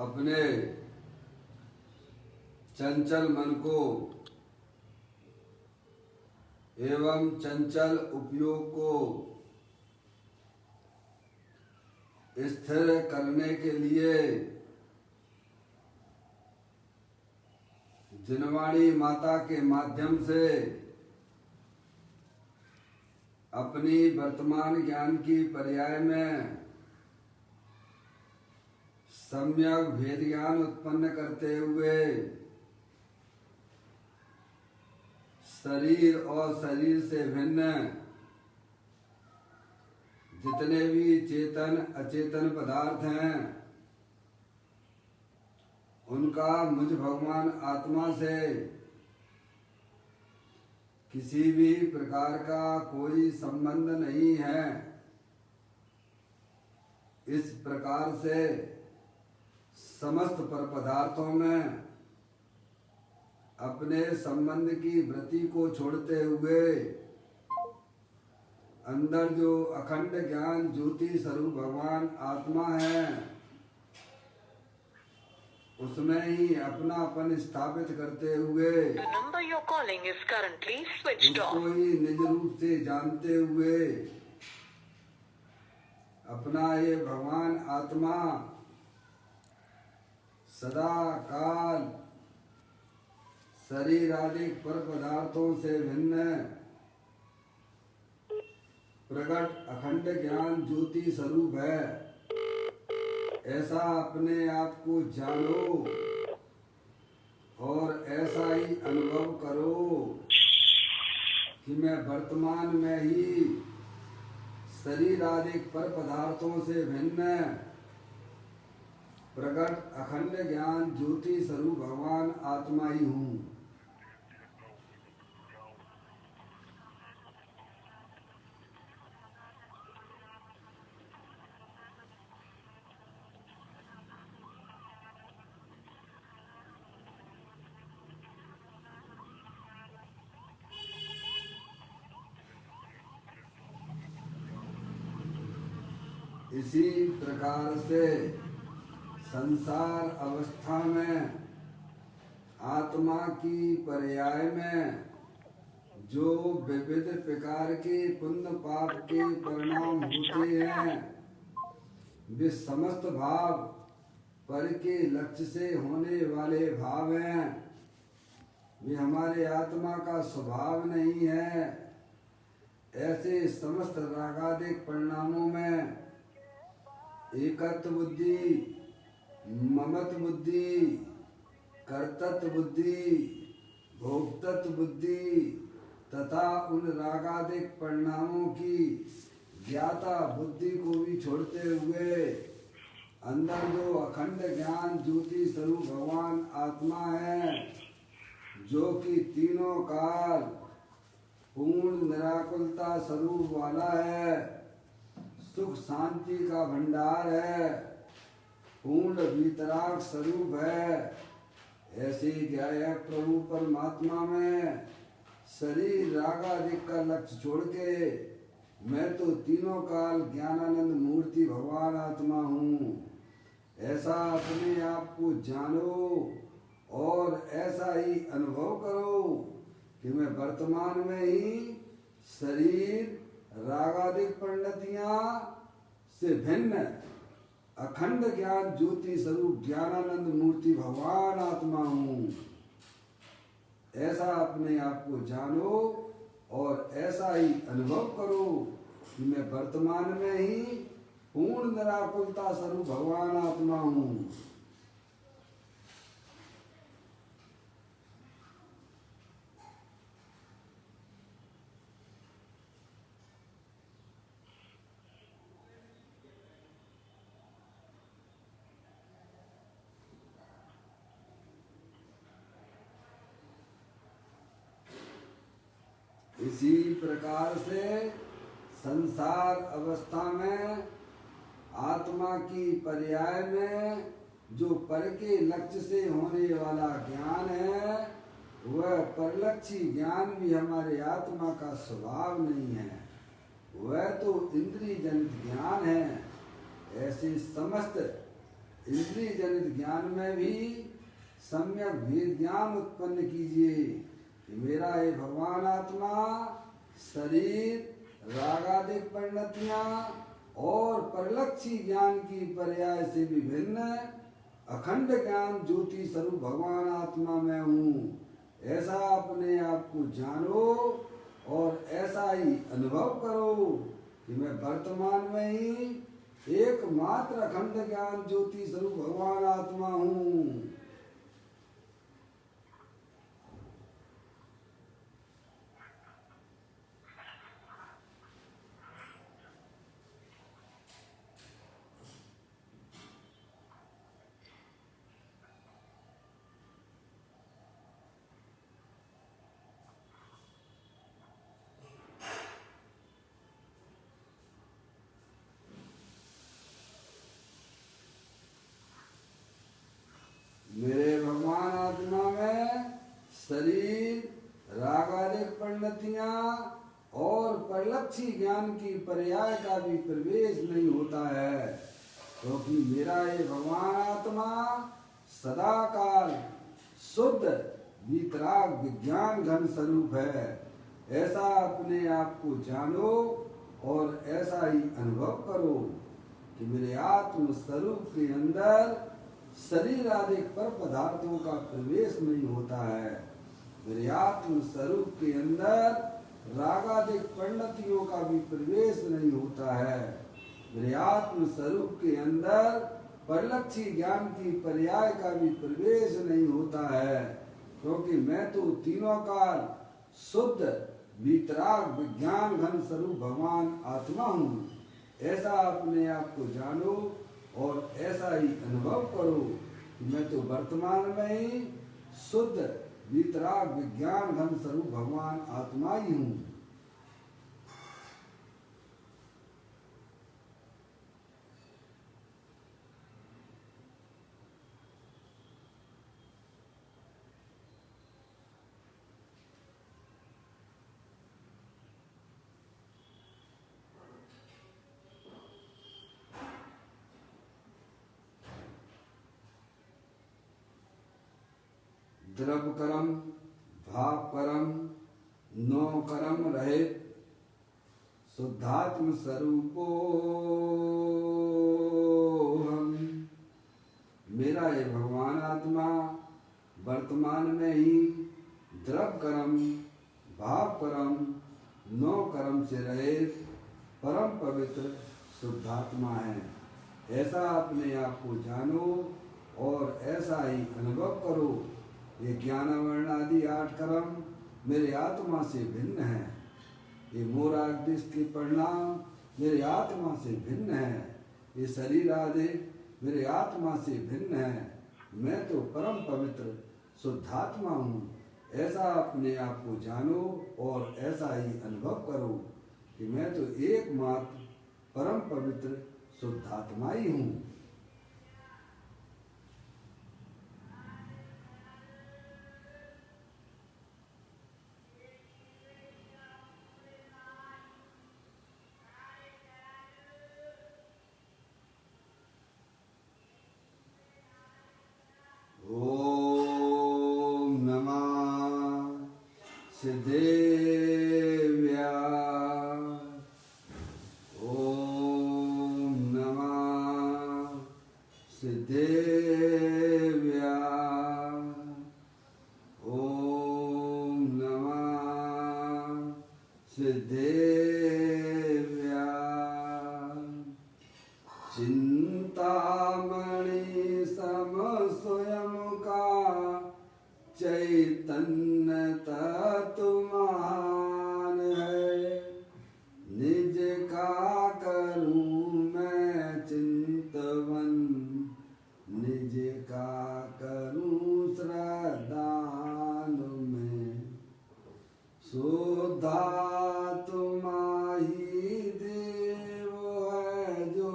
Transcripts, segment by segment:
अपने चंचल मन को एवं चंचल उपयोग को स्थिर करने के लिए जिनवाणी माता के माध्यम से अपनी वर्तमान ज्ञान की पर्याय में सम्यक भेद ज्ञान उत्पन्न करते हुए शरीर और शरीर से भिन्न जितने भी चेतन अचेतन पदार्थ हैं उनका मुझ भगवान आत्मा से किसी भी प्रकार का कोई संबंध नहीं है। इस प्रकार से समस्त पर पदार्थों में अपने संबंध की वृत्ति को छोड़ते हुए अंदर जो अखंड ज्ञान ज्योति स्वरूप भगवान आत्मा है उसमें ही अपनापन स्थापित करते हुए उसको ही निज रूप से जानते हुए अपना ये भगवान आत्मा सदा काल शरीर आदि पर पदार्थों से भिन्न प्रकट अखंड ज्ञान ज्योति स्वरूप है। ऐसा अपने आप को जानो और ऐसा ही अनुभव करो कि मैं वर्तमान में ही शरीर आदि पर पदार्थों से भिन्न प्रकट अखंड ज्ञान ज्योति स्वरूप भगवान आत्मा ही हूँ। इसी प्रकार से संसार अवस्था में आत्मा की पर्याय में जो विविध प्रकार के पुण्य पाप के परिणाम होते हैं वे समस्त भाव पर के लक्ष्य से होने वाले भाव हैं। वे हमारे आत्मा का स्वभाव नहीं है। ऐसे समस्त रागादिक परिणामों में एकत्व बुद्धि, ममत बुद्धि, कर्तृत्व बुद्धि, भोक्तृत्व बुद्धि तथा उन रागादिक परिणामों की ज्ञाता बुद्धि को भी छोड़ते हुए अंदर जो अखंड ज्ञान ज्योति स्वरूप भगवान आत्मा है जो कि तीनों काल पूर्ण निराकुलता स्वरूप वाला है, सुख शांति का भंडार है, पूर्ण वितराग स्वरूप है। ऐसे ज्ञाय प्रभु परमात्मा में शरीर रागादिक का लक्ष्य छोड़ के मैं तो तीनों काल ज्ञानानंद मूर्ति भगवान आत्मा हूँ। ऐसा अपने आप को जानो और ऐसा ही अनुभव करो कि मैं वर्तमान में ही शरीर रागादिक परिणतियां से भिन्न अखंड ज्ञान ज्योति स्वरूप ज्ञानानंद मूर्ति भगवान आत्मा हूँ। ऐसा अपने आप को जानो और ऐसा ही अनुभव करो कि मैं वर्तमान में ही पूर्ण निराकुलता स्वरूप भगवान आत्मा हूँ। इसी प्रकार से संसार अवस्था में आत्मा की पर्याय में जो पर के लक्ष्य से होने वाला ज्ञान है वह परलक्षी ज्ञान भी हमारे आत्मा का स्वभाव नहीं है, वह तो इंद्रिय जनित ज्ञान है। ऐसे समस्त इंद्रिय जनित ज्ञान में भी सम्यक भेद ज्ञान उत्पन्न कीजिए कि मेरा ये भगवान आत्मा शरीर रागादिक परिणतियां और परलक्षी ज्ञान की पर्याय से विभिन्न अखंड ज्ञान ज्योति स्वरूप भगवान आत्मा में हूँ, ऐसा अपने आप को जानो और ऐसा ही अनुभव करो कि मैं वर्तमान में ही एकमात्र अखंड ज्ञान ज्योति स्वरूप भगवान आत्मा हूँ। मेरे भगवान आत्मा में शरीर रागादिक परिणतियां और परलक्षी ज्ञान की पर्याय का भी प्रवेश नहीं होता है, क्योंकि मेरा ये भगवान आत्मा सदाकाल शुद्ध वितराग विज्ञान घन स्वरूप है। ऐसा अपने आप को जानो और ऐसा ही अनुभव करो कि मेरे आत्म स्वरूप के अंदर शरीर आदि पर पदार्थों का प्रवेश नहीं होता है। मेरे आत्म स्वरूप के अंदर रागादिक परिणतियों का भी प्रवेश नहीं होता है। मेरे आत्म स्वरूप के अंदर परलक्षी ज्ञान की पर्याय का भी प्रवेश नहीं होता है, क्योंकि मैं तो तीनों काल शुद्ध वितराग विज्ञान घन स्वरूप भगवान आत्मा हूँ। ऐसा अपने आप को जानो और ऐसा ही अनुभव करो कि मैं तो वर्तमान में ही शुद्ध वितराग विज्ञान घन स्वरूप भगवान आत्मा ही हूँ। द्रव कर्म भाव कर्म नो कर्म रहित शुद्धात्म स्वरूपो हम। मेरा ये भगवान आत्मा वर्तमान में ही द्रव कर्म भाव कर्म नो कर्म से रहित परम पवित्र शुद्धात्मा है। ऐसा अपने आप को जानो और ऐसा ही अनुभव करो। ये ज्ञान वर्ण आदि 8 कर्म मेरे आत्मा से भिन्न है। ये मोराग्दिश के परिणाम मेरे आत्मा से भिन्न है। ये शरीर आदि मेरे आत्मा से भिन्न है। मैं तो परम पवित्र शुद्धात्मा हूँ। ऐसा अपने आप को जानो और ऐसा ही अनुभव करो कि मैं तो एकमात्र परम पवित्र शुद्धात्मा ही हूँ। सिद्धेव्या ओम नमः सिद्धेव्या ओम नमः सिद्धेव्या चिंतामणि सम स्वयं का चैतन्य तत्वमान है। निज का करूं मैं चिंतवन निज का करूं श्रद्धान में शुद्धात्मा ही देव है जो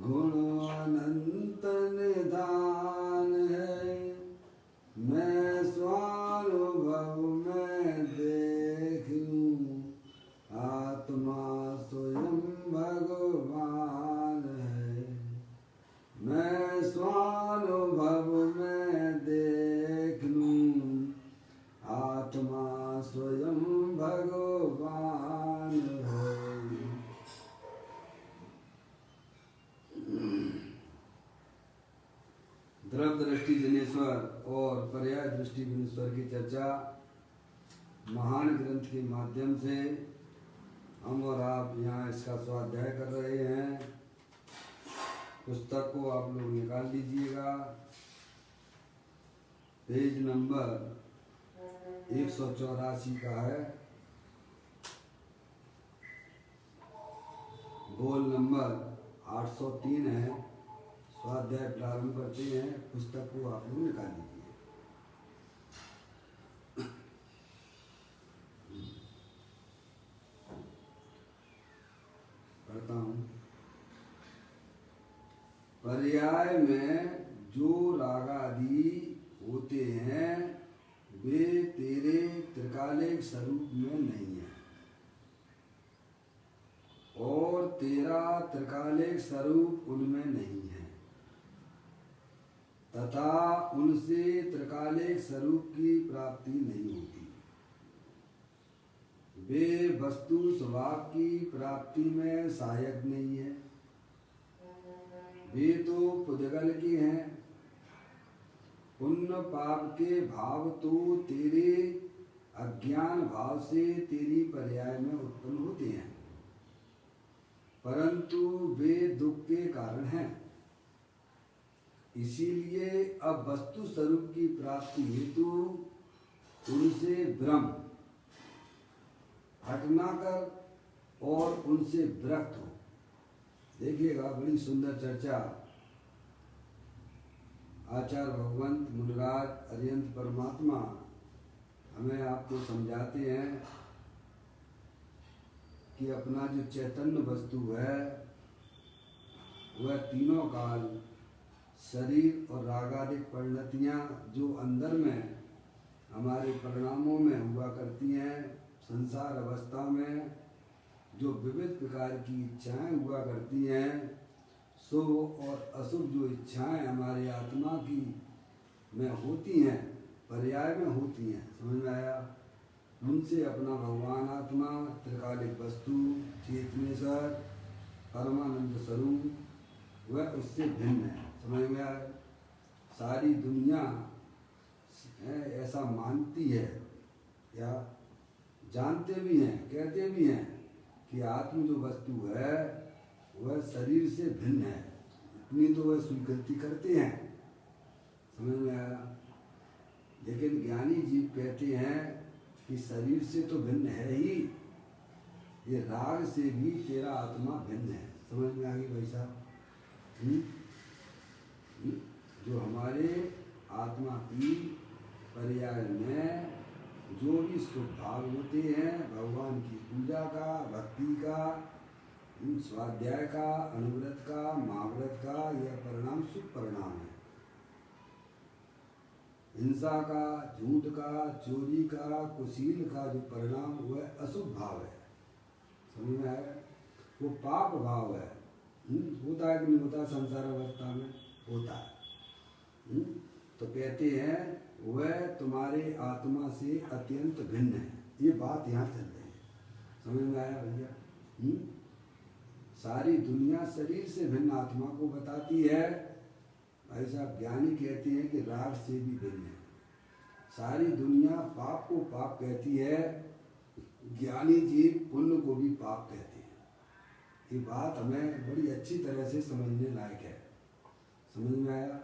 गुण अनंत निधान है। मैं स्वानुभव में देखूं आत्मा स्वयं भगवान है। मैं गुणेश्वर और पर्याय दृष्टि गुणेश्वर की चर्चा महान ग्रंथ के माध्यम से हम और आप यहाँ इसका स्वाध्याय कर रहे हैं। पुस्तक को आप लोग निकाल लीजिएगा। पेज नंबर 184 का है। बोल नंबर 803 है। स्वाध्याय प्रारंभ करते हैं। पुस्तक को आप लोग निकाल लीजिए। पढ़ता हूँ। पर्याय में जो रागादि होते हैं वे तेरे त्रिकालिक स्वरूप में नहीं है और तेरा त्रिकालिक स्वरूप उनमें नहीं है तथा उनसे त्रिकालिक स्वरूप की प्राप्ति नहीं होती। वे वस्तु स्वभाव की प्राप्ति में सहायक नहीं है। वे तो पुद्गल के हैं। पुण्य पाप के भाव तो तेरे अज्ञान भाव से तेरी पर्याय में उत्पन्न होते हैं, परंतु वे दुख के कारण हैं। इसीलिए अब वस्तु स्वरूप की प्राप्ति हेतु उनसे भ्रम हटना कर और उनसे विरक्त हो। देखिएगा, बड़ी सुंदर चर्चा आचार्य भगवंत मुनिराज अरिहंत परमात्मा हमें आपको समझाते हैं कि अपना जो चैतन्य वस्तु है वह तीनों काल शरीर और रागादिक परिणतियाँ जो अंदर में हमारे परिणामों में हुआ करती हैं, संसार अवस्था में जो विविध प्रकार की इच्छाएं हुआ करती हैं, शुभ और अशुभ जो इच्छाएं हमारी आत्मा की में होती हैं, पर्याय में होती हैं, समझ में आया? उनसे अपना भगवान आत्मा त्रिकालिक वस्तु चेतनेश्वर परमानंद स्वरूप वह उससे भिन्न है। समझ में आया? सारी दुनिया ऐसा मानती है या जानते भी हैं, कहते भी हैं कि आत्म जो वस्तु है वह शरीर से भिन्न है। इतनी तो वह स्वीकृति करते हैं। समझ में आया? लेकिन ज्ञानी जीव कहते हैं कि शरीर से तो भिन्न है ही, ये राग से भी तेरा आत्मा भिन्न है। समझ में आ गई भाई साहब? जो हमारे आत्मा की पर्याय में जो भी शुभ भाव होते हैं, भगवान की पूजा का, भक्ति का, स्वाध्याय का, अनुव्रत का, महाव्रत का, यह परिणाम शुभ परिणाम है। हिंसा का, झूठ का, चोरी का, कुशील का जो परिणाम वह अशुभ भाव है। समझ में आया? वो पाप भाव है। होता है कि नहीं होता? संसार अवस्था में होता है। तो कहते हैं वह तुम्हारे आत्मा से अत्यंत भिन्न है। ये बात यहाँ चल रही है। समझ में आया भैया? सारी दुनिया शरीर से भिन्न आत्मा को बताती है। ऐसा ज्ञानी कहते हैं कि राग से भी भिन्न है। सारी दुनिया पाप को पाप कहती है, ज्ञानी जीव पुण्य को भी पाप कहते हैं। ये बात हमें बड़ी अच्छी तरह से समझने लायक है। समझ में आया?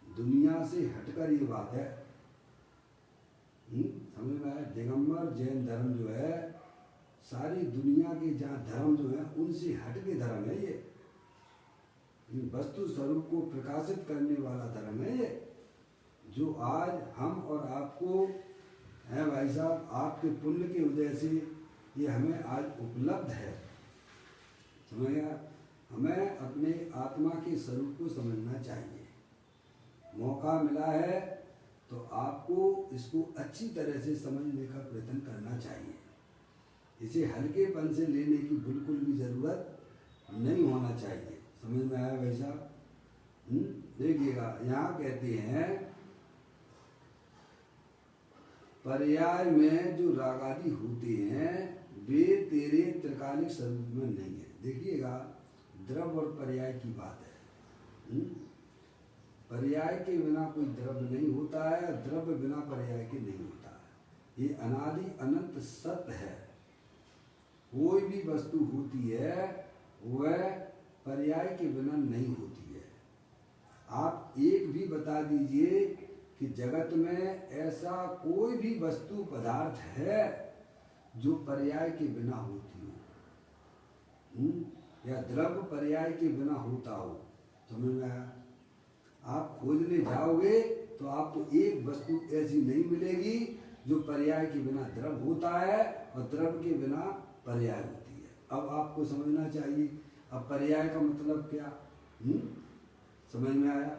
दुनिया से हटकर ये बात है। समझ में आया? दिगंबर जैन धर्म जो है, सारी दुनिया के जहाँ धर्म जो है उनसे हट के धर्म है ये। वस्तु स्वरूप को प्रकाशित करने वाला धर्म है ये, जो आज हम और आपको है भाई साहब, आपके पुण्य की वजह से ये हमें आज उपलब्ध है। समझ गया? हमें अपने आत्मा के स्वरूप को समझना चाहिए। मौका मिला है तो आपको इसको अच्छी तरह से समझने का प्रयत्न करना चाहिए। इसे हल्केपन से लेने की बिल्कुल भी ज़रूरत नहीं होना चाहिए। समझ में आया भाई साहब? देखिएगा, यहाँ कहते हैं पर्याय में जो रागादि होते हैं वे तेरे त्रिकालिक स्वरूप में नहीं है। देखिएगा, द्रव्य और पर्याय की बात है। पर्याय के बिना कोई द्रव्य नहीं होता है, द्रव्य बिना पर्याय के नहीं होता है। ये अनादि अनंत सत्य है। कोई भी वस्तु होती है वह पर्याय के बिना नहीं होती है। आप एक भी बता दीजिए कि जगत में ऐसा कोई भी वस्तु पदार्थ है जो पर्याय के बिना होती हो, या द्रव्य पर्याय के बिना होता हो। समझ में आया? आप खोजने जाओगे तो आपको एक वस्तु ऐसी नहीं मिलेगी जो पर्याय के बिना द्रव्य होता है और द्रव्य के बिना पर्याय होती है। अब आपको समझना चाहिए अब पर्याय का मतलब क्या। समझ में आया?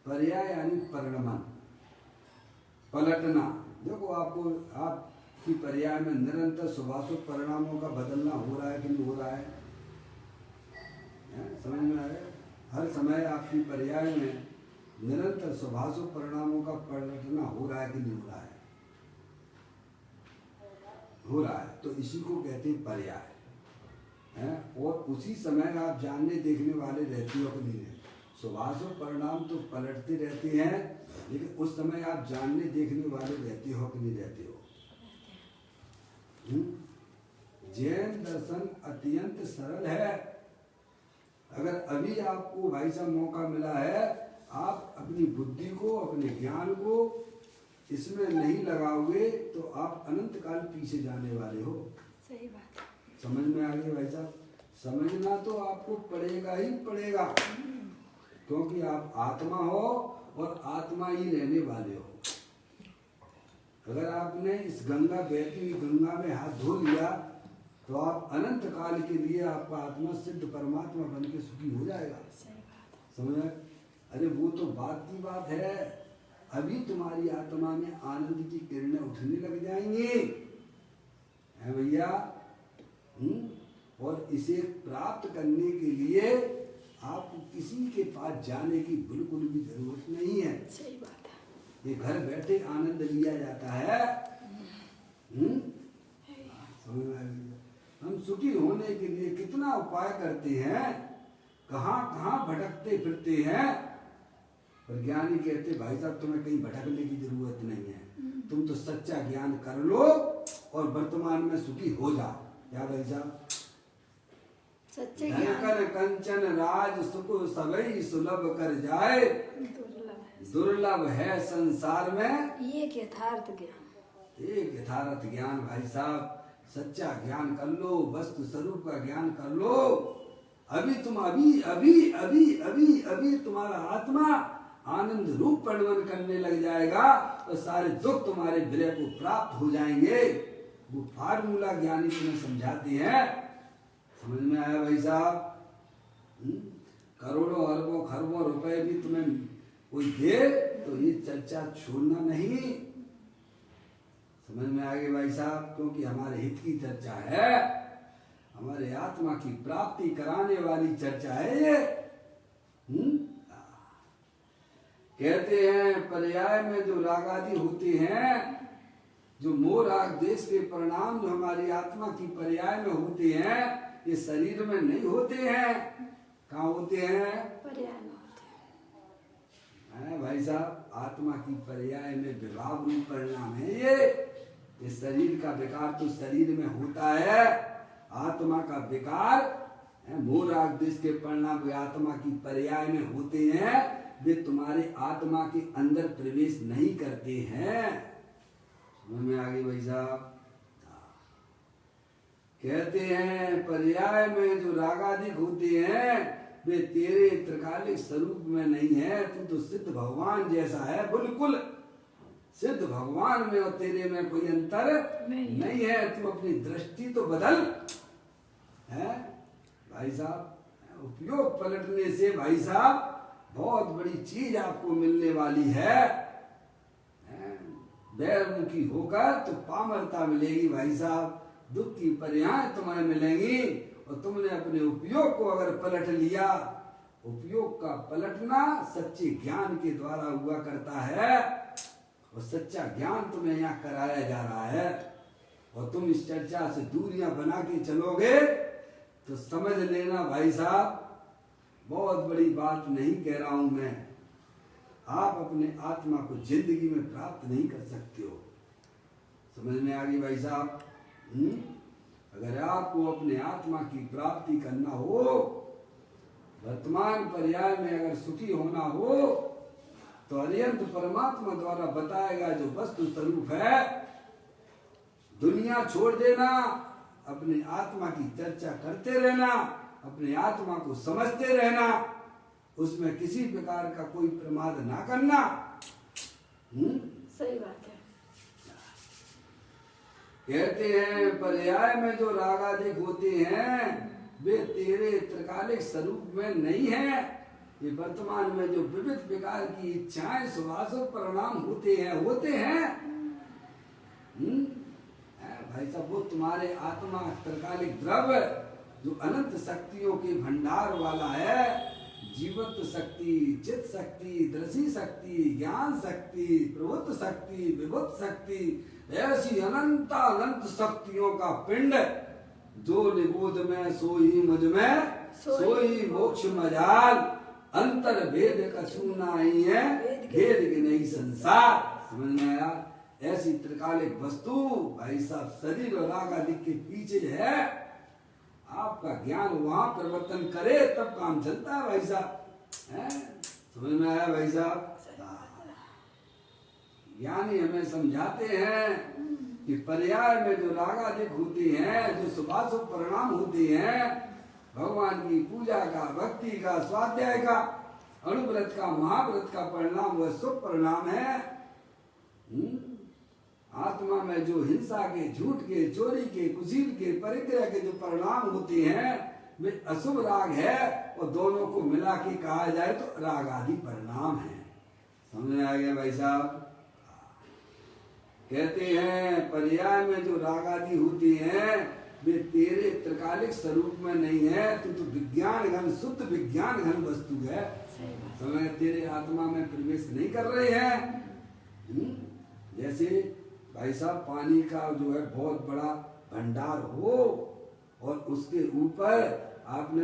पर्याय यानी परिणमन, पलटना। देखो आपको आपकी पर्याय में निरंतर शुभाशुभ परिणामों का बदलना हो रहा है कि नहीं हो रहा है? समझ में आया? हर समय आपकी पर्याय में निरंतर शुभाशुभ परिणामों का पलटना हो रहा है कि नहीं हो रहा है? हो रहा है। तो इसी को कहते हैं पर्याय है। और उसी समय आप जानने देखने वाले रहते हो कि नहीं रहते? शुभाशुभ परिणाम तो पलटते रहते हैं, लेकिन उस समय आप जानने देखने वाले रहते हो कि नहीं रहते हो? जैन दर्शन अत्यंत सरल है। अगर अभी आपको भाई साहब मौका मिला है, आप अपनी बुद्धि को, अपने ज्ञान को इसमें नहीं लगाओगे तो आप अनंत काल पीछे जाने वाले हो। सही बात है। समझ में आ गई भाई साहब? समझना तो आपको पड़ेगा ही पड़ेगा, क्योंकि आप आत्मा हो और आत्मा ही रहने वाले हो। अगर आपने इस गंगा बहती हुई गंगा में हाथ धो लिया तो आप अनंत काल के लिए आपका आत्मा सिद्ध परमात्मा बन के सुखी हो जाएगा। समझ? अरे वो तो बात की बात है। अभी तुम्हारी आत्मा में आनंद की किरणें उठने लग जाएंगी, है भैया। और इसे प्राप्त करने के लिए आपको किसी के पास जाने की बिल्कुल भी जरूरत नहीं है। सही बात है। ये घर बैठे आनंद लिया जाता है। समझ में आ गई? हम सुखी होने के लिए कितना उपाय करते हैं, कहाँ कहाँ भटकते फिरते हैं। पर ज्ञानी कहते भाई साहब तुम्हें कहीं भटकने की जरूरत नहीं है, तुम तो सच्चा ज्ञान कर लो और वर्तमान में सुखी हो जाओ। क्या भाई साहब? सच्चे धन कंचन राज सुख सबई सुलभ कर जाए, दुर्लभ है संसार में एक यथार्थ ज्ञान। एक यथार्थ ज्ञान। भाई साहब सच्चा ज्ञान कर लो, वस्तु स्वरूप का ज्ञान कर लो। अभी तुम अभी अभी अभी अभी अभी तुम्हारा आत्मा आनंद रूप परिणमन करने लग जाएगा तो सारे दुख तुम्हारे विलय को प्राप्त हो जाएंगे। वो फार्मूला ज्ञानी तुम्हें समझाते हैं। समझ में आया भाई साहब? करोड़ों अरबों खरबों रुपए भी तुम्हें कोई दे तो ये चर्चा छोड़ना नहीं। समझ में आ गई भाई साहब? क्योंकि हमारे हित की चर्चा है, हमारे आत्मा की प्राप्ति कराने वाली चर्चा है ये। कहते हैं पर्याय में जो राग आदि होते हैं, जो मोह राग देश के परिणाम जो हमारी आत्मा की पर्याय में होते हैं, ये शरीर में नहीं होते हैं। कहाँ होते हैं? पर्याय में होते हैं भाई साहब। आत्मा की पर्याय में विभाव रूप परिणाम है ये शरीर का विकार तो शरीर में होता है। आत्मा का विकार मोह राग देश के परिणाम आत्मा की पर्याय में होते हैं, वे तुम्हारे आत्मा के अंदर प्रवेश नहीं करते हैं। समझ में आ गई भाई साहब? कहते हैं पर्याय में जो रागादिक होते हैं वे तेरे त्रिकालिक स्वरूप में नहीं है। तू तो सिद्ध भगवान जैसा है, बिल्कुल सिद्ध भगवान में और तेरे में कोई अंतर नहीं है। तू अपनी दृष्टि तो बदल है भाई साहब। उपयोग पलटने से भाई साहब बहुत बड़ी चीज आपको मिलने वाली है। बैरमुखी होकर तो पामरता मिलेगी भाई साहब। दुख की पर्याय तुम्हें मिलेंगी और तुमने अपने उपयोग को अगर पलट लिया, उपयोग का पलटना सच्चे ज्ञान के द्वारा हुआ करता है और सच्चा ज्ञान तुम्हें यहाँ कराया जा रहा है। और तुम इस चर्चा से दूरियां बना के चलोगे तो समझ लेना भाई साहब, बहुत बड़ी बात नहीं कह रहा हूं मैं, आप अपने आत्मा को जिंदगी में प्राप्त नहीं कर सकते हो। समझ में आ गई भाई साहब? अगर आपको अपने आत्मा की प्राप्ति करना हो, वर्तमान पर्याय में अगर सुखी होना हो, तो अरिहंत परमात्मा द्वारा बताया गया जो वस्तु स्वरूप है, दुनिया छोड़ देना, अपनी आत्मा की चर्चा करते रहना, अपने आत्मा को समझते रहना, उसमें किसी प्रकार का कोई प्रमाद ना करना। सही बात है। कहते हैं पर्याय में जो रागादिक होते हैं वे तेरे त्रिकालिक स्वरूप में नहीं है। ये वर्तमान में जो विविध प्रकार की इच्छाएं सुभाषुभ परिणाम होते हैं भाई साहब, वो तुम्हारे आत्मा त्रिकालिक द्रव्य जो अनंत शक्तियों के भंडार वाला है, जीवत्व शक्ति, चित शक्ति, दृषि शक्ति, ज्ञान शक्ति, प्रभुत्व शक्ति, विभुत शक्ति, ऐसी अनंत शक्तियों का पिंड, जो निबोध में सोई मुझ में सोई मोक्ष मजाल, अंतर भेद कछु नहीं है, भेद के नहीं संसार। समझ में आया? ऐसी त्रिकालिक वस्तु भाई साहब शरीर और राग आदि के पीछे है। आपका ज्ञान वहां परिवर्तन करे तब काम चलता है भाई साहब। समझ में आया भाई साहब? ज्ञानी हमें समझाते हैं कि पर्याय में जो रागादिक होती हैं, जो शुभाशुभ परिणाम होती हैं, भगवान की पूजा का, भक्ति का, स्वाध्याय का, अनुव्रत का, महाव्रत का परिणाम वह शुभ परिणाम है। आत्मा में जो हिंसा के, झूठ के, चोरी के, कुशील के, परिग्रह के जो परिणाम होते हैं वे अशुभ राग है, और दोनों को मिला के कहा जाए तो राग आदि परिणाम है। समझ में आ गया भाई साहब? कहते हैं पर्याय में जो राग आदि होती हैं वे तेरे त्रिकालिक स्वरूप में नहीं है। तू तो विज्ञान घन, शुद्ध विज्ञान घन वस्तु है। समय तेरे आत्मा में प्रवेश नहीं कर रहे हैं। जैसे भाई साहब पानी का जो है बहुत बड़ा भंडार हो और उसके ऊपर आपने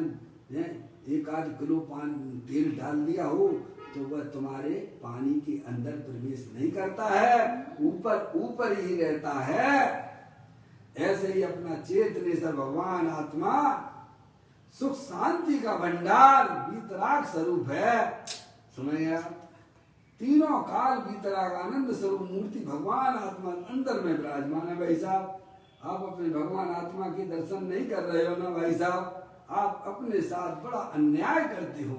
1-8 किलो पानी तेल डाल दिया हो, तो वह तुम्हारे पानी के अंदर प्रवेश नहीं करता है, ऊपर ही रहता है। ऐसे ही अपना चेतनेश्वर भगवान आत्मा सुख शांति का भंडार, वीतराग स्वरूप है। समझ गया? तीनों काल वीतराग आनंद स्वरूप मूर्ति भगवान आत्मा अंदर में विराजमान है। भाई साहब आप अपने भगवान आत्मा के दर्शन नहीं कर रहे हो ना भाई साहब, आप अपने साथ बड़ा अन्याय करते हो,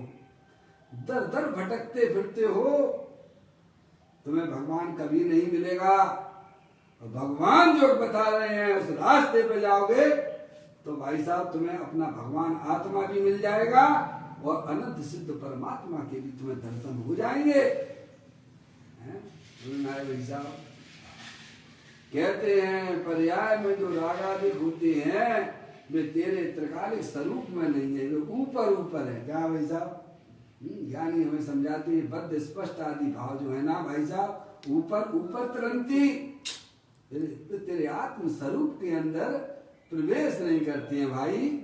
दर दर भटकते फिरते हो। तुम्हें भगवान कभी नहीं मिलेगा, और भगवान जो बता रहे हैं उस रास्ते पे जाओगे तो भाई साहब तुम्हें अपना भगवान आत्मा भी मिल जाएगा और अनंत सिद्ध परमात्मा के भी तुम्हें दर्शन हो जाएंगे। भाई साहब कहते हैं पर्याय में जो रागादिक होते हैं वे तेरे त्रिकालिक स्वरूप में नहीं है, वे ऊपर है। क्या भाई साहब? ज्ञानी हमें समझाते हैं बद्ध स्पष्ट आदि भाव जो है ना भाई साहब, ऊपर तरंती तेरे आत्म स्वरूप के अंदर प्रवेश नहीं करते हैं भाई।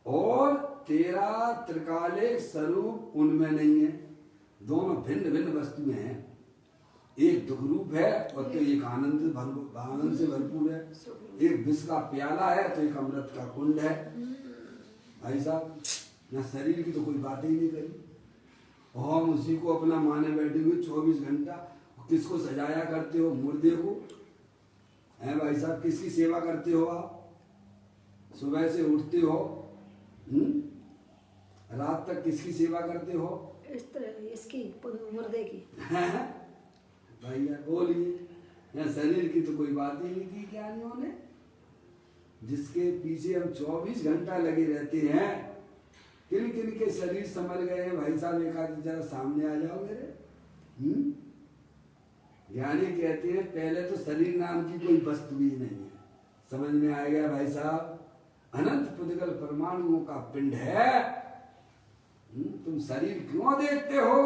और तेरा त्रिकालिक स्वरूप उनमें नहीं है। दोनों भिन्न भिन्न वस्तुएं हैं, एक दुख रूप है और तो एक आनंद से भरपूर है। एक विष का प्याला है तो एक अमृत का कुंड है। भाई साहब यहाँ शरीर की तो कोई बात ही नहीं करी, और हम उसी को अपना माने बैठे हुए 24 घंटा किसको सजाया करते हो? मुर्दे को। हैं भाई साहब किसकी सेवा करते हो आप? सुबह से उठते हो रात तक किसकी सेवा करते हो? इसकी मुर्दे की। भैया बोलिए, यहाँ शरीर की तो कोई बात ही नहीं की ज्ञानियों ने, जिसके पीछे हम 24 घंटा लगे रहते हैं। किन किन के शरीर संभल गए हैं भाई साहब? एक आदमी जरा सामने आ जाओ मेरे। ज्ञानी कहते हैं पहले तो शरीर नाम की कोई वस्तु ही नहीं है। समझ में आ गया भाई साहब? अनंत पुद्गल परमाणुओं का पिंड है। तुम शरीर क्यों देखते हो?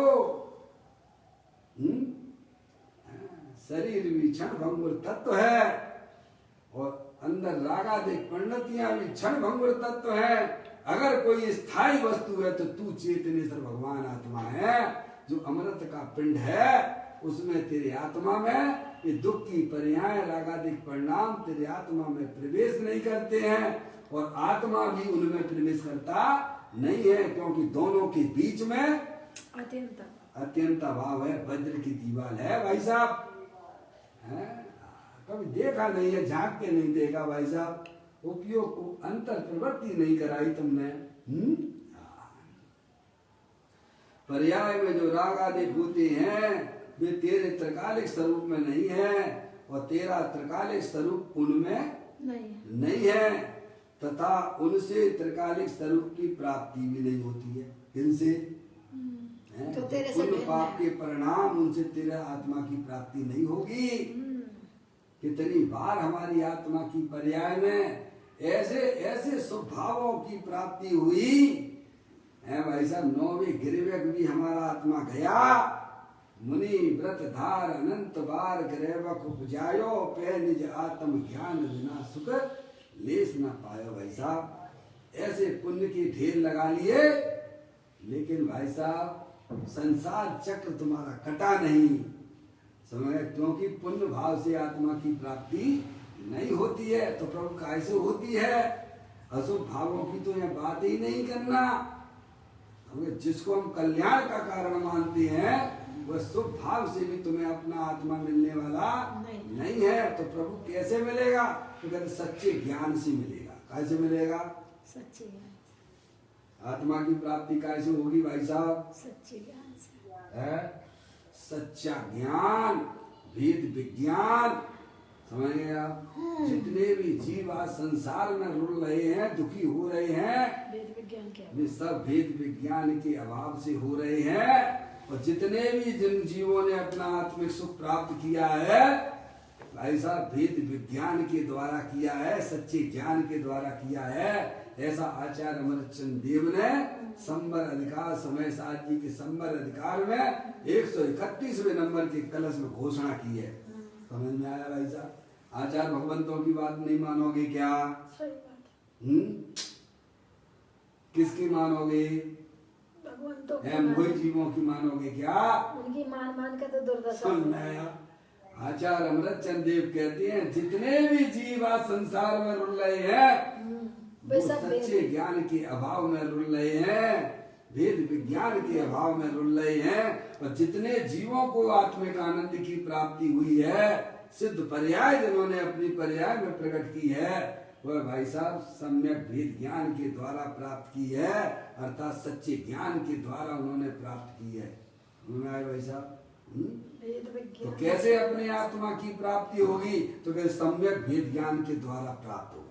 शरीर भी क्षण भंगुर तत्व है, और अंदर रागादिक परिणतियां भी क्षण भंगुर तत्व है। अगर कोई स्थायी वस्तु है तो तू चेतनेश्वर भगवान आत्मा है, जो अमृत का पिंड है उसमें तेरे आत्मा में ये दुख की पर्याय रागादिक परिणाम तेरे आत्मा में प्रवेश नहीं करते हैं और आत्मा भी उनमें प्रवेश करता नहीं है, क्योंकि दोनों के बीच में अत्यंत अभाव है, वज्र की दीवार है भाई साहब। कभी देखा नहीं है, झांक के नहीं देखा भाई साहब, उपयोग को अंतर प्रवृत्ति नहीं कराई तुमने। पर्याय में जो राग आदि होते हैं वे तेरे त्रिकालिक स्वरूप में नहीं है और तेरा त्रिकालिक स्वरूप उनमें नहीं है तथा उनसे त्रिकालिक स्वरूप की प्राप्ति भी नहीं होती है। इनसे तो तेरे से पाप के परिणाम उनसे तेरे आत्मा की प्राप्ति नहीं होगी। कितनी बार हमारी आत्मा की पर्याय में ऐसे ऐसे स्वभावों की प्राप्ति हुई है भाई साहब। 9वें गिरवेक भी हमारा आत्मा गया, मुनि व्रत धार अनंत बार गिरवेक उपजायो पे निज आत्म ज्ञान बिना सुख लेस न पायो। भाई साहब ऐसे पुण्य के ढेर लगा लिए, लेकिन भाई साहब संसार चक्र तुम्हारा कटा नहीं, समझ, क्योंकि पुण्य भाव से आत्मा की प्राप्ति नहीं होती है। तो प्रभु कैसे होती है? अशुभ भावों की तो यह बात ही नहीं करना। जिसको हम कल्याण का कारण मानते हैं वह शुभ भाव से भी तुम्हें अपना आत्मा मिलने वाला नहीं है। तो प्रभु कैसे मिलेगा? तो कहते सच्चे ज्ञान से मिलेगा। कैसे मिलेगा? सच्चे ज्ञान। आत्मा की प्राप्ति कैसे होगी भाई साहब? सच्चे ज्ञान से है। सच्चा ज्ञान, वेद विज्ञान, समझ गए आप? जितने भी जीव आज संसार में रुल रहे हैं, दुखी हो रहे हैं, वेद विज्ञान क्या? वे सब वेद विज्ञान के अभाव से हो रहे हैं। और जितने भी जिन जीवों ने अपना आत्मिक सुख प्राप्त किया है भाई साहब वेद विज्ञान के द्वारा किया है, सच्चे ज्ञान के द्वारा किया है। ऐसा आचार्य अमरचंद देव ने संबर अधिकार समय साथ जी के संबर अधिकार में 131वें नंबर के कलश में घोषणा की है। समझ में आया भाई साहब? आचार्य भगवंतों की बात नहीं मानोगे क्या? सही बात। किसकी मानोगे? भगवंतों वही जीवों की मानोगे क्या? उनकी मान के तो दुर्दशा। आचार्य अमरचंद देव कहते हैं जितने भी जीव आज संसार में रुल रहे हैं वो सच्चे ज्ञान के अभाव में रुल रहे हैं, वेद विज्ञान के अभाव में रुल रहे हैं। और जितने जीवों को आत्मिक आनंद की प्राप्ति हुई है, सिद्ध पर्याय जिन्होंने अपनी पर्याय में प्रकट की है, वह भाई साहब सम्यक वेद ज्ञान के द्वारा प्राप्त की है, अर्थात सच्चे ज्ञान के द्वारा उन्होंने प्राप्त की है। भाई साहब तो कैसे अपने आत्मा की प्राप्ति होगी? तो कैसे सम्यक वेद ज्ञान के द्वारा प्राप्त होगा।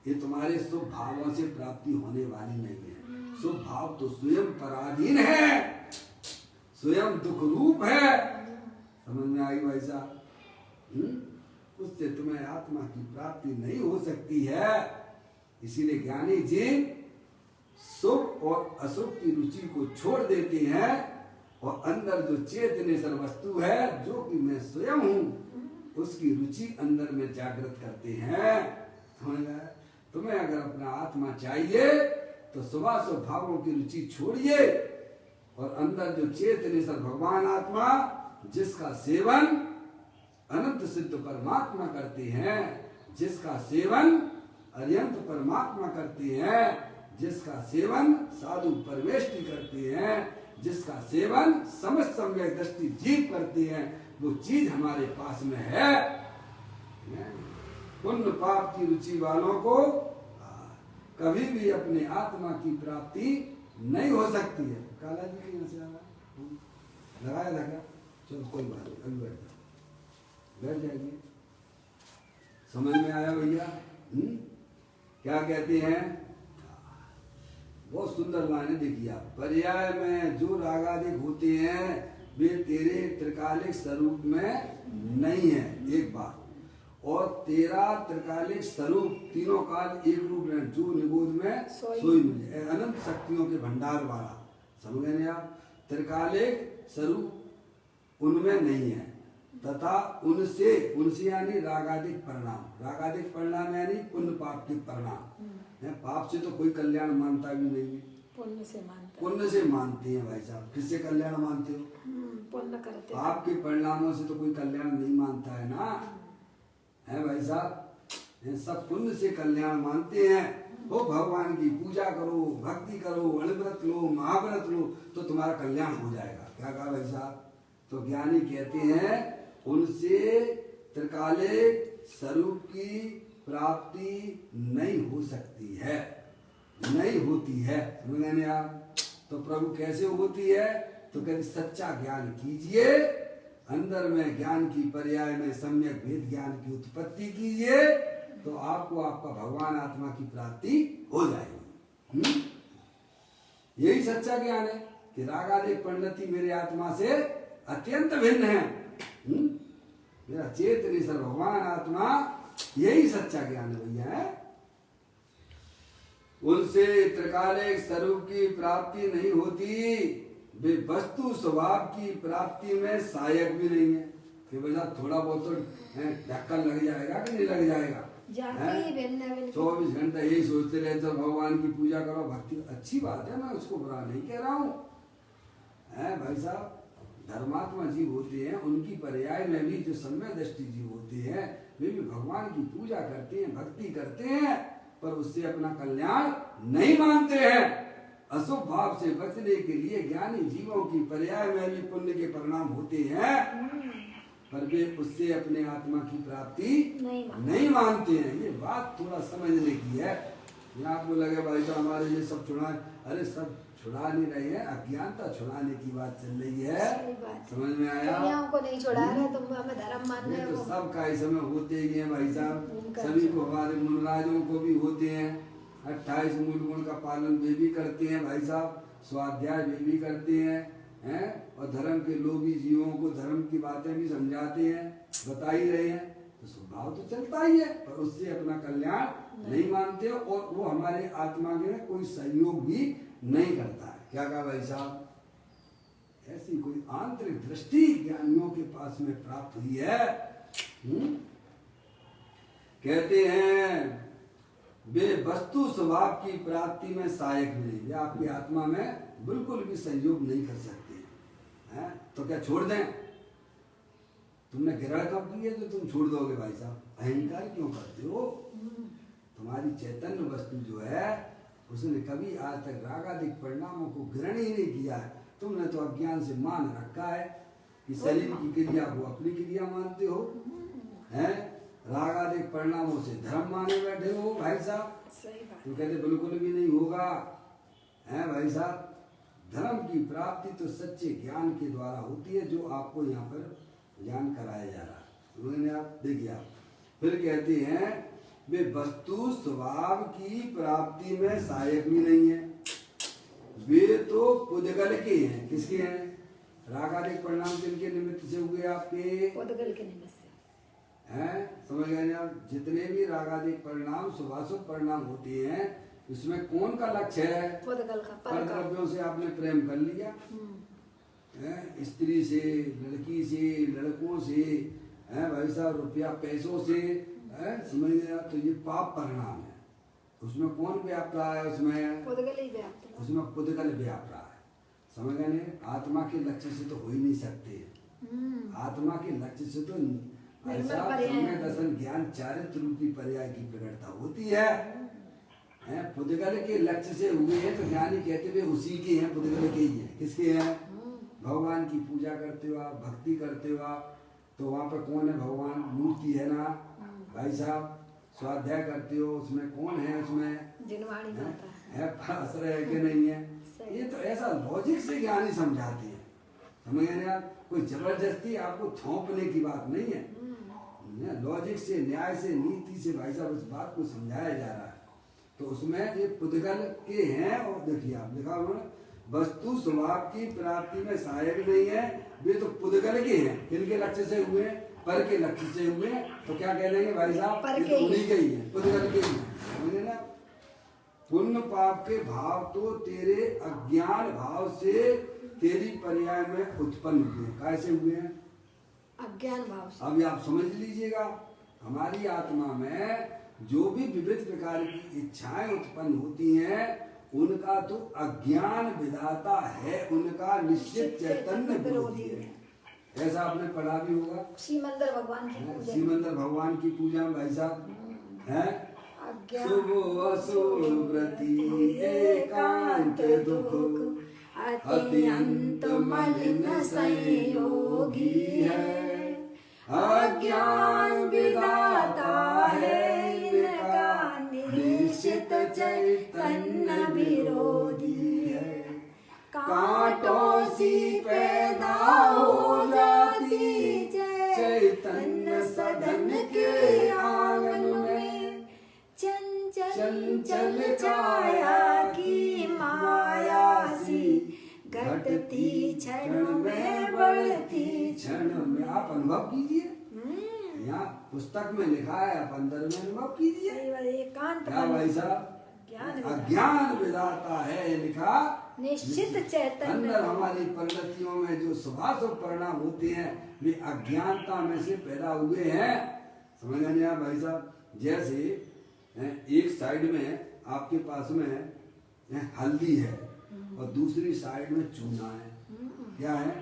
ये तुम्हारे शुभ भावों से प्राप्ति होने वाली नहीं है। शुभ भाव तो स्वयं पराधीन है, स्वयं दुख रूप है। समझ में आई भाई साहब? उससे तुम्हें आत्मा की प्राप्ति नहीं हो सकती है। इसीलिए ज्ञानी जी शुभ और अशुभ की रुचि को छोड़ देते हैं और अंदर जो चेतनेश्वर वस्तु है, जो कि मैं स्वयं हूँ, उसकी रुचि अंदर में जागृत करते हैं। समझ गए? तुम्हें अगर अपना आत्मा चाहिए तो शुभाशुभ भावों की रुचि छोड़िए और अंदर जो चेतनेश्वर भगवान आत्मा, जिसका सेवन अनंत सिद्ध परमात्मा करते हैं, जिसका सेवन अरिहंत परमात्मा करते हैं, जिसका सेवन साधु परमेष्टि करते हैं, जिसका सेवन समस्त सम्यक दृष्टि जीव करते हैं, वो चीज हमारे पास में है। पुण्य पाप की रुचि वालों को कभी भी अपने आत्मा की प्राप्ति नहीं हो सकती है। काला जी के यहाँ से आया लगाया था क्या? चलो कोई बात नहीं, अभी बैठ जाएंगे। समझ में आया भैया? क्या कहते हैं? बहुत सुंदर लाइन देखिए आप। पर्याय में जो रागादिक होते हैं वे तेरे त्रिकालिक स्वरूप में नहीं है, एक बात। और तेरा त्रिकालिक स्वरूप तीनों काल एक रूप में जो निबोध में सोई मिले, अनंत शक्तियों के भंडार वाला। समझ गए आप? त्रिकालिक स्वरूप उनमें नहीं है तथा उनसे यानी रागादिक परिणाम, रागादिक परिणाम यानी पुण्य पाप के परिणाम। पाप से तो कोई कल्याण मानता भी नहीं है। पुण्य से मानते पुण्य से मानते हैं भाई साहब। किससे कल्याण मानते हो? पुण्य करते हैं। आपके परिणामों से तो कोई कल्याण नहीं मानता है ना, है भाई साहब? ये सब पुण्य से कल्याण मानते हैं। वो भगवान की पूजा करो, भक्ति करो, अणव्रत लो, महाव्रत लो, तो तुम्हारा कल्याण हो जाएगा। क्या कहा भाई साहब? तो ज्ञानी कहते हैं उनसे त्रिकालिक स्वरूप की प्राप्ति नहीं हो सकती है, नहीं होती है। समझ गए ना आप? तो प्रभु कैसे होती है? तो कहते सच्चा ज्ञान कीजिए, अंदर में ज्ञान की पर्याय में सम्यक भेद ज्ञान की उत्पत्ति कीजिए, तो आपको आपका भगवान आत्मा की प्राप्ति हो जाएगी। यही सच्चा ज्ञान है कि रागादेव परिणति मेरे आत्मा से अत्यंत भिन्न है। मेरा चेतन सर भगवान आत्मा, यही सच्चा ज्ञान है भैया। है उनसे त्रिकालिक स्वरूप की प्राप्ति नहीं होती, वे वस्तु स्वभाव की प्राप्ति में सहायक भी नहीं है। कि भैया थोड़ा बहुत तो धक्का लग जाएगा कि नहीं लग जाएगा? 24 घंटा यही सोचते रहे तो भगवान की पूजा करो, भक्ति अच्छी बात है, मैं उसको बुरा नहीं कह रहा हूँ। है भाई साहब, धर्मात्मा जीव होते हैं, उनकी पर्याय में भी जो सम्यक दृष्टि जीव होते हैं, वे भी भगवान की पूजा करते हैं, भक्ति करते हैं, पर उससे अपना कल्याण नहीं मानते हैं। अशुभ भाव से बचने के लिए ज्ञानी जीवों की पर्याय में भी पुण्य के परिणाम होते हैं, पर वे उससे अपने आत्मा की प्राप्ति नहीं मानते हैं। ये बात थोड़ा समझने की है। यहाँ आपको लगे भाई तो हमारे ये सब छुड़ा, अरे सब छुड़ा नहीं रहे हैं, अज्ञानता छुड़ाने की बात चल रही है। समझ में आया? को नहीं छुड़ा रहे, तुम हमें धर्म मान रहे हो। तो सब का इस समय होते ही है भाई साहब, सभी को, हमारे मुनराजों को भी होते हैं। 28 मूल गुण का पालन वे भी करते हैं भाई साहब, स्वाध्याय वे भी करते हैं, और धर्म के लोग भी जीवों को धर्म की बातें भी समझाते हैं, बता ही रहे हैं। तो स्वभाव तो चलता ही है, पर उससे अपना कल्याण नहीं मानते, और वो हमारे आत्मा के कोई सहयोग भी नहीं करता है। क्या कहा भाई साहब? ऐसी कोई आंतरिक दृष्टि ज्ञानियों के पास में प्राप्त हुई है। कहते हैं वे वस्तु स्वभाव की प्राप्ति में सहायक नहीं, वे आपकी आत्मा में बिल्कुल भी सहयोग नहीं कर सकते हैं। तो क्या छोड़ दें? तुमने गिरा कब की है तो तुम छोड़ दोगे भाई साहब? अहंकार क्यों करते हो? तुम्हारी चैतन्य वस्तु जो है उसने कभी आज तक रागादिक परिणामों को ग्रहण ही नहीं किया है। तुमने तो अज्ञान से मान रखा है कि शरीर की क्रिया को अपनी क्रिया मानते हो, हैं? रागादिक परिणामों से धर्म माने बैठे हो भाई साहब। तो कहते बिल्कुल भी नहीं होगा, है भाई साहब। धर्म की प्राप्ति तो सच्चे ज्ञान के द्वारा होती है, जो आपको यहाँ पर ज्ञान कराया जा रहा है। आप देखिए, आप फिर कहते हैं वे वस्तु स्वभाव की प्राप्ति में सहायक भी नहीं है, वे तो पुद्गल के हैं। किसके हैं? रागादिक परिणाम जिनके निमित्त से हुए आपके पुद्गल के निमित्त से हैं। समझ गए आप? जितने भी रागादिक परिणाम शुभाशुभ परिणाम होते हैं, इसमें कौन का लक्ष्य है? पुद्गल का, पर द्रव्यों से आपने प्रेम कर लिया, स्त्री से, लड़की से, लड़कों से, हैं भाई साहब, रुपया पैसों से, समझ गए आप? तो ये पाप परिणाम है। उसमें कौन व्याप रहा है? उसमें पुद्गल ही व्याप्त रहा है। उसमें पुद्गल व्याप रहा है। समझ गए? आत्मा के लक्ष्य से तो हो ही नहीं सकते। आत्मा के लक्ष्य से तो ऐसा समय दर्शन ज्ञान चारित्र रूपी पर्याय की प्रकटता होती है। पुद्गल के लक्ष्य से हुए हैं तो ज्ञानी कहते हुए उसी के हैं, पुद्गल के ही हैं। किसके हैं? भगवान की पूजा करते हो आप, भक्ति करते हो आप, तो वहाँ पर कौन है? भगवान मूर्ति है ना भाई साहब। स्वाध्याय करते हो, उसमें कौन है? उसमें जिनवाणी है, आश्रय है कि नहीं है? ये तो ऐसा लॉजिक से ज्ञानी समझाते हैं। समझ गए आप? कोई जबरदस्ती आपको थोपने की बात नहीं है। लॉजिक से, न्याय से, नीति से भाई साहब इस बात को समझाया जा रहा है। तो उसमें ये पुद्गल के हैं। और देखिए आप लिखा हुआ वस्तु स्वभाव की प्राप्ति में सहायक नहीं है, वे तो पुद्गल के हैं। किनके लक्ष्य से हुए? पर के लक्ष्य से हुए। तो क्या कह लेंगे भाई साहब? ये तो उन्हीं के ही है, पुद्गल के ही है। समझे ना? पुण्य पाप के भाव तो तेरे अज्ञान भाव से तेरी पर्याय में उत्पन्न हुए। कैसे हुए हैं? अज्ञान भाव से। अब आप समझ लीजिएगा, हमारी आत्मा में जो भी विविध प्रकार की इच्छाएं उत्पन्न होती हैं, उनका तो अज्ञान विधाता है, उनका निश्चित चैतन्य विरोधी है। ऐसा आपने पढ़ा भी होगा श्रीमंदर भगवान की पूजा। श्रीमंदर भगवान की पूजा में भाई साहब है शुभ अशुभ व्रति एकांत दुख अत्यंत मलिन संयोगी है, अज्ञान विधाता है इनका निश्चित चैतन्य विरोधी है। कांटों सी पैदा हो जाती चैतन्य सदन के आंगन में, चंचल छाया की माया सी घटती क्षण में बढ़ती क्षण में। आप अनुभव कीजिए, यहाँ पुस्तक में लिखा है, आप अंदर में अनुभव कीजिए। क्या भाई साहब, अज्ञान विधाता है लिखा निश्चित चैतन्य। अंदर हमारी परिणतियों में जो शुभाशुभ परिणाम होते हैं वे अज्ञानता में से पैदा हुए हैं। समझ नहीं आया भाई साहब? जैसे एक साइड में आपके पास में हल्दी है और दूसरी साइड में चूना है। क्या है?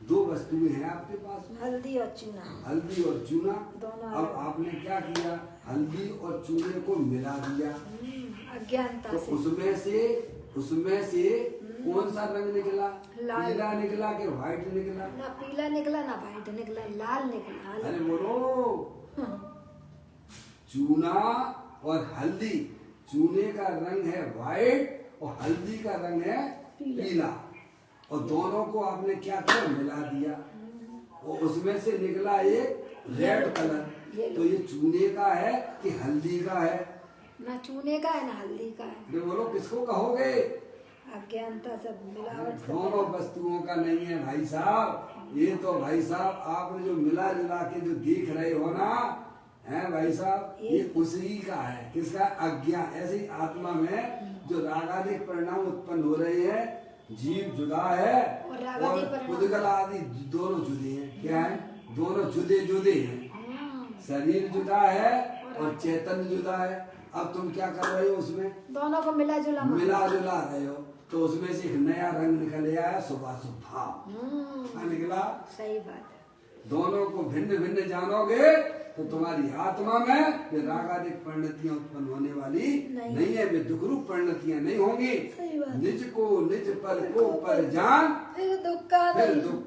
दो वस्तुएं हैं आपके पास में, हल्दी और चूना। हल्दी और चूना दोनों। अब आपने क्या किया, हल्दी और चूने को मिला दिया अज्ञानता तो से। उसमें से कौन सा रंग निकला? लाल। पीला निकला कि व्हाइट निकला? ना पीला निकला ना व्हाइट निकला, लाल निकला। अरे बोलो, चूना और हल्दी, चूने का रंग है व्हाइट और हल्दी का रंग है पीला, और दोनों को आपने क्या किया, मिला दिया और उसमें से निकला एक रेड कलर। तो ये चूने का है कि हल्दी का है? ना चूने का है ना हल्दी का है। बोलो किसको कहोगे? अज्ञानता सब मिलावट सब। दोनों वस्तुओं का नहीं है भाई साहब। ये तो भाई साहब आपने जो मिला जुला के जो देख रहे हो ना, है भाई साहब, ये उसी का है। किसका? अज्ञान। ऐसे ही आत्मा में जो रागादिक परिणाम उत्पन्न हो रहे हैं, जीव जुदा है और उद्गल आदि दोनों जुदे हैं। क्या है? दोनों जुदे जुदे हैं। शरीर जुदा है और चैतन्य जुदा है। अब तुम क्या कर रहे हो? उसमें दोनों को मिला जुला रहे हो, तो उसमें से एक नया रंग निकल आया, शुभाशुभ भाव निकला। सही बात है। दोनों को भिन्न भिन्न जानोगे तो तुम्हारी आत्मा में वे रागादिक परिणतियां उत्पन्न होने वाली नहीं है। वे दुखरूप परिणतियां नहीं होंगी। निज को निज पर को पर जान, फिर दुख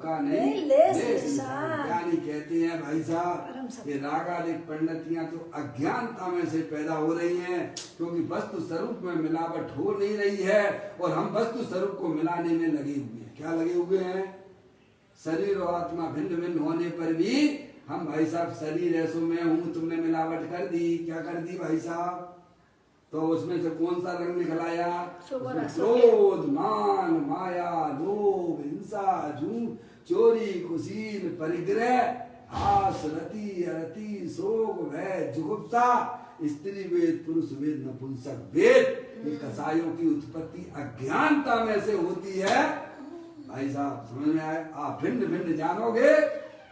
का नहीं ले। ज्ञानी कहते हैं भाई साहब, ये रागादिक परिणतियां तो अज्ञानता में से पैदा हो रही हैं, क्योंकि वस्तु स्वरूप में मिलावट हो नहीं रही है और हम वस्तु स्वरूप को मिलाने में लगे हुए हैं। क्या लगे हुए हैं? शरीर और आत्मा भिन्न भिन्न होने पर भी हम भाई साहब शरीर ऐसो में हूँ, तुमने मिलावट कर दी। क्या कर दी भाई साहब? तो उसमें से कौन सा रंग निकल आया? क्रोध, मान, माया, लोभ, हिंसा, झूठ, चोरी, कुशील, परिग्रह, आस, रति, अरति, शोक, भय, जुगुप्सा, स्त्री वेद, पुरुष वेद, नपुंसक वेद। ये कसायों की उत्पत्ति अज्ञानता में से होती है। भाई साहब समझ में आए? आप भिन्न भिन्न जानोगे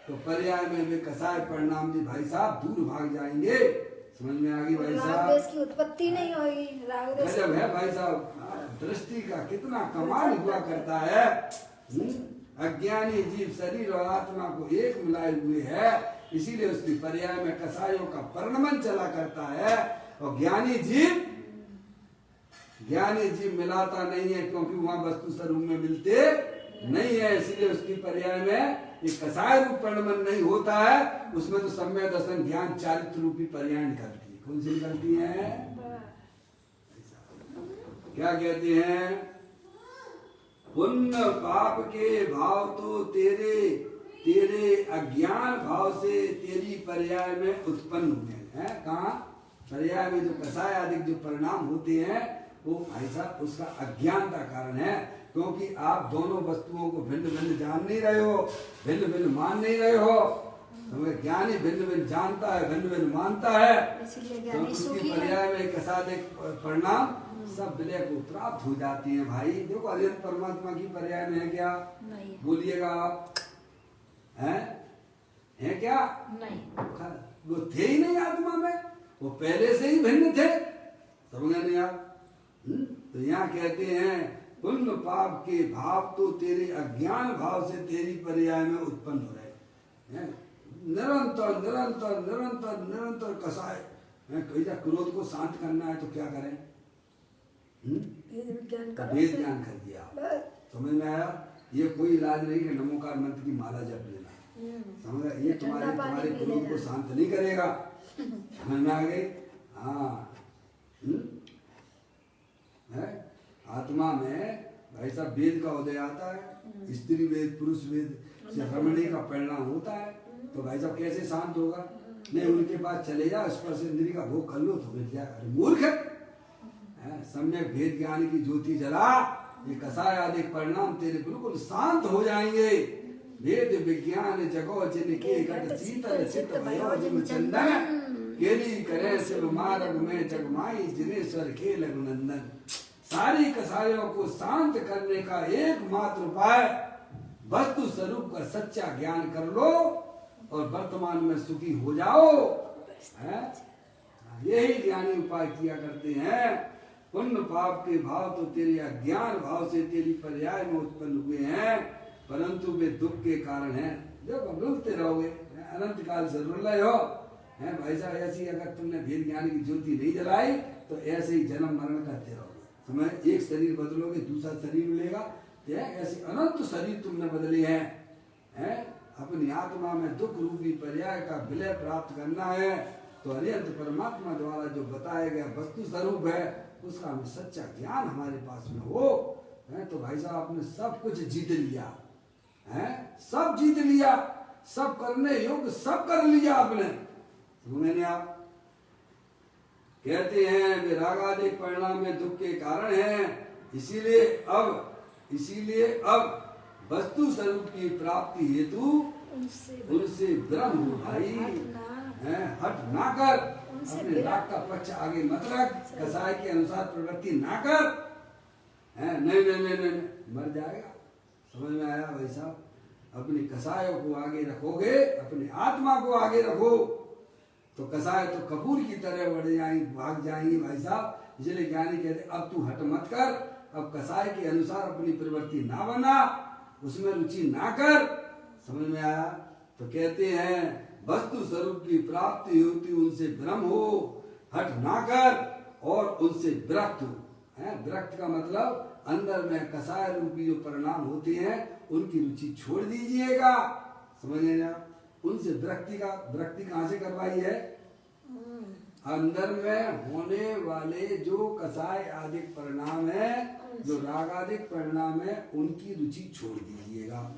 तो पर्याय में वे कसाय परिणाम भी भाई साहब दूर भाग जाएंगे। समझ में आ गई भाई साहब? राग की उत्पत्ति नहीं होगी। गजब है भाई साहब, दृष्टि का कितना कमाल हुआ करता है। अज्ञानी जीव शरीर और आत्मा को एक मिलाए हुए है, इसीलिए उसकी पर्याय में कसायों का परिणमन चला करता है। और ज्ञानी जीव मिलाता नहीं है, क्योंकि वहां वस्तु स्वरूप में मिलते नहीं है, इसीलिए उसकी पर्याय में ये कसाय रूप परिणमन नहीं होता है। उसमें तो सम्यक दर्शन ज्ञान चारित्र रूपी पर्याय निकलती है। कौन सी निकलती है? क्या कहते हैं? पुण्य पाप के भाव तो तेरे अज्ञान भाव से तेरी पर्याय में उत्पन्न हुए हैं। कहाँ? पर्याय में जो कसाय आदि जो परिणाम होते हैं वो भाई साहब उसका अज्ञान का कारण है, क्योंकि आप दोनों वस्तुओं को भिन्न भिन्न जान नहीं रहे हो, भिन्न भिन्न मान नहीं रहे हो। तो ज्ञानी भिन्न भिन्न जानता है, भिन्न भिन्न मानता है, तो उसकी पर्याय में कसादिक परिणाम सब विलय को प्राप्त हो जाती हैं। भाई देखो, अरिहंत परमात्मा की पर्याय में है क्या? बोलिएगा आप, है क्या? नहीं, वो थे ही नहीं आत्मा में, वो पहले से ही भिन्न थे। समझ नहीं आप? तो यहाँ कहते हैं पुण्य पाप के भाव तो तेरे अज्ञान भाव से तेरी पर्याय में उत्पन्न हो रहे हैं। निरंतर निरंतर निरंतर निरंतर कसाय कहीं जा क्रोध को शांत करना है तो क्या करें? वेद ज्ञान करो वेद ज्ञान कर दिया। बस। समझ में आया? ये कोई इलाज नहीं कि नमोकार मंत्र की माला जप लेना। समझ गए? ये तुम्हारे क्रोध को शांत नहीं करेगा। समझ में आ गई? हाँ। है? आत्मा में भाई साहब वेद का उदय आता है, स्त्री वेद पुरुष वेद से रमणी का परिणाम होता है, तो भाई साहब कैसे शांत होगा? नहीं, उनके पास चले जाओ, स्पर्श इंद्रिय का भोग कर लो तो मिल जाएगा। मूर्ख है। सम्यक भेद ज्ञान की ज्योति जला, ये कसाय आदि परिणाम तेरे बिल्कुल शांत हो जाएंगे। वेद विज्ञान जगो जिनके घट शीतल चित्त भयो जिन चंदन, केली करे शिव मार्ग में जगमाई जिनेश्वर के लघुनंदन। सारी कसायों को शांत करने का एकमात्र उपाय वस्तु स्वरूप का सच्चा ज्ञान कर लो और वर्तमान में सुखी हो जाओ। यही ज्ञानी उपाय किया करते हैं। पुण्य पाप के भाव तो तेरे अज्ञान भाव से तेरी पर्याय में उत्पन्न हुए हैं, परंतु वे दुख के कारण हैं। जब रुलते रहोगे, अनंत काल से रुल रहे हो हैं भाई साहब। ऐसी अगर तुमने भेद ज्ञान की ज्योति नहीं जलाई तो ऐसे ही जन्म मरण करते रहोगे। समय एक शरीर बदलोगे दूसरा शरीर मिलेगा, ऐसे अनंत शरीर तुमने बदले हैं। अपनी आत्मा में दुख रूपी पर्याय का विलय प्राप्त करना है तो अरिहंत परमात्मा द्वारा जो बताया गया वस्तु स्वरूप है उसका हमें सच्चा ज्ञान हमारे पास में हो, है तो भाई साहब आपने सब कुछ जीत लिया है। सब जीत लिया, सब करने योग्य सब कर लिया आपने। मैंने आप कहते हैं वे रागादि परिणाम में दुख के कारण हैं, इसीलिए अब वस्तु स्वरूप की प्राप्ति हेतु उनसे ब्रह्म हो भाई, हट ना कर, अपने राग का पक्ष आगे मत रख, कसाय के अनुसार प्रवृत्ति ना कर। नहीं मर जाएगा। समझ में आया भाई साहब? अपनी कसायों को आगे रखोगे, अपनी आत्मा को आगे रखो तो कसाय तो कपूर की तरह बढ़ जाएंगी, भाग जाएंगी भाई साहब। इसलिए ज्ञानी कहते अब तू हट मत कर, अब कसाय के अनुसार अपनी प्रवृत्ति ना बना, उसमें रुचि ना कर। समझ में आया? तो कहते हैं वस्तु स्वरूप की प्राप्ति होती उनसे भ्रम हो, हट ना कर और उनसे विरक्त हो। विरक्त का मतलब अंदर में कसाय रूपी जो परिणाम होते हैं उनकी रुचि छोड़ दीजिएगा। समझ लेना? उनसे विरक्ति कहाँ से करवाई है? अंदर में होने वाले जो कसाय आदि परिणाम है, जो रागादिक परिणाम है, उनकी रुचि छोड़ दीजिएगा।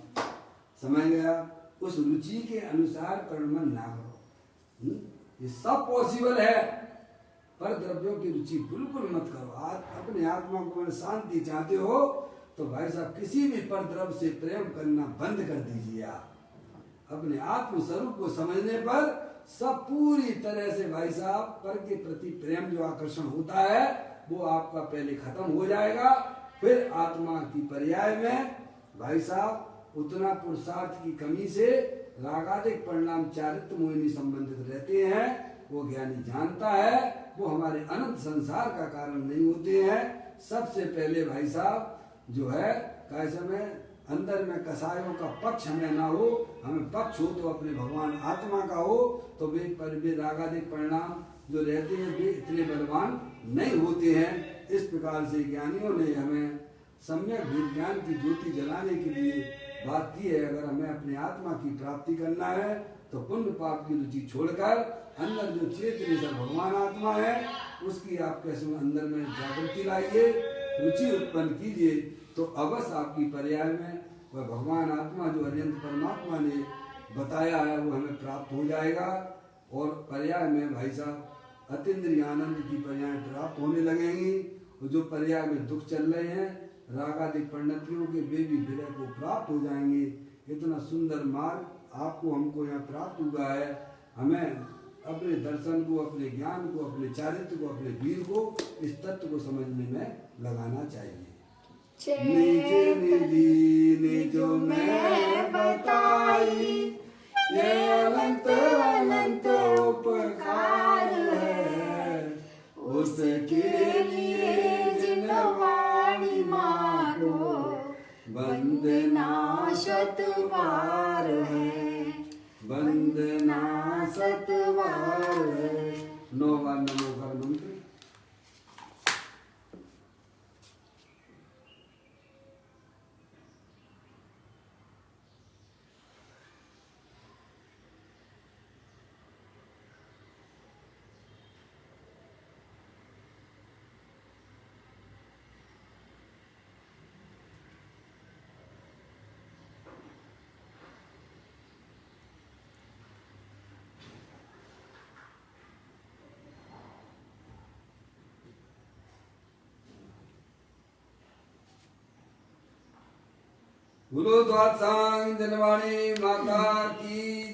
समझ गया? उस रुचि के अनुसार कर्म ना करो। ये सब पॉसिबल है, पर द्रव्यों की रुचि बिल्कुल मत करो। अपने आत्मा को शांति चाहते हो तो भाई साहब किसी भी पर द्रव्य से प्रेम करना बंद कर दीजिए। आप अपने आत्म स्वरूप को समझने पर सब पूरी तरह से भाई साहब पर के प्रति प्रेम जो आकर्षण होता है वो आपका पहले खत्म हो जाएगा। फिर आत्मा की पर्याय में भाई साहब उतना पुरुषार्थ की कमी से रागादिक परिणाम चारित्र मोहिनी संबंधित रहते हैं। वो ज्ञानी जानता है वो हमारे अनंत संसार का कारण नहीं होते हैं। सबसे पहले भाई साहब जो है कैसे में अंदर में कसायों का पक्ष हमें ना हो, हमें पक्ष हो तो अपने भगवान आत्मा का हो, तो वे रागादिक परिणाम जो रहते हैं वे इतने बलवान नहीं होते हैं। इस प्रकार से ज्ञानियों ने हमें सम्यक विज्ञान की ज्योति जलाने के लिए बात की है। अगर हमें अपने आत्मा की प्राप्ति करना है तो पुण्य पाप की रुचि छोड़कर अंदर जो चेतन भगवान आत्मा है उसकी आप कैसे अंदर में जागृति लाइए, रुचि उत्पन्न कीजिए, तो अवश्य आपकी पर्याय में वह भगवान आत्मा जो अरिहंत परमात्मा ने बताया है वो हमें प्राप्त हो जाएगा। और पर्याय में भाई साहब अतीन्द्रिय आनंद की पर्याय प्राप्त होने लगेंगी। जो पर्याय में दुख चल रहे हैं रागादिक परिणतियों के वे भी विलय को प्राप्त हो जाएंगे। इतना सुंदर मार्ग आपको हमको यहाँ प्राप्त हुआ है। हमें अपने दर्शन को, अपने ज्ञान को, अपने चारित्र को, अपने वीर को, इस तत्व को समझने में लगाना चाहिए। निज निधि निजो में बताई ये अनंत अनंत उपकार है, उसके लिए जिनवा गुरु द्वादशांग जनवाणी माता की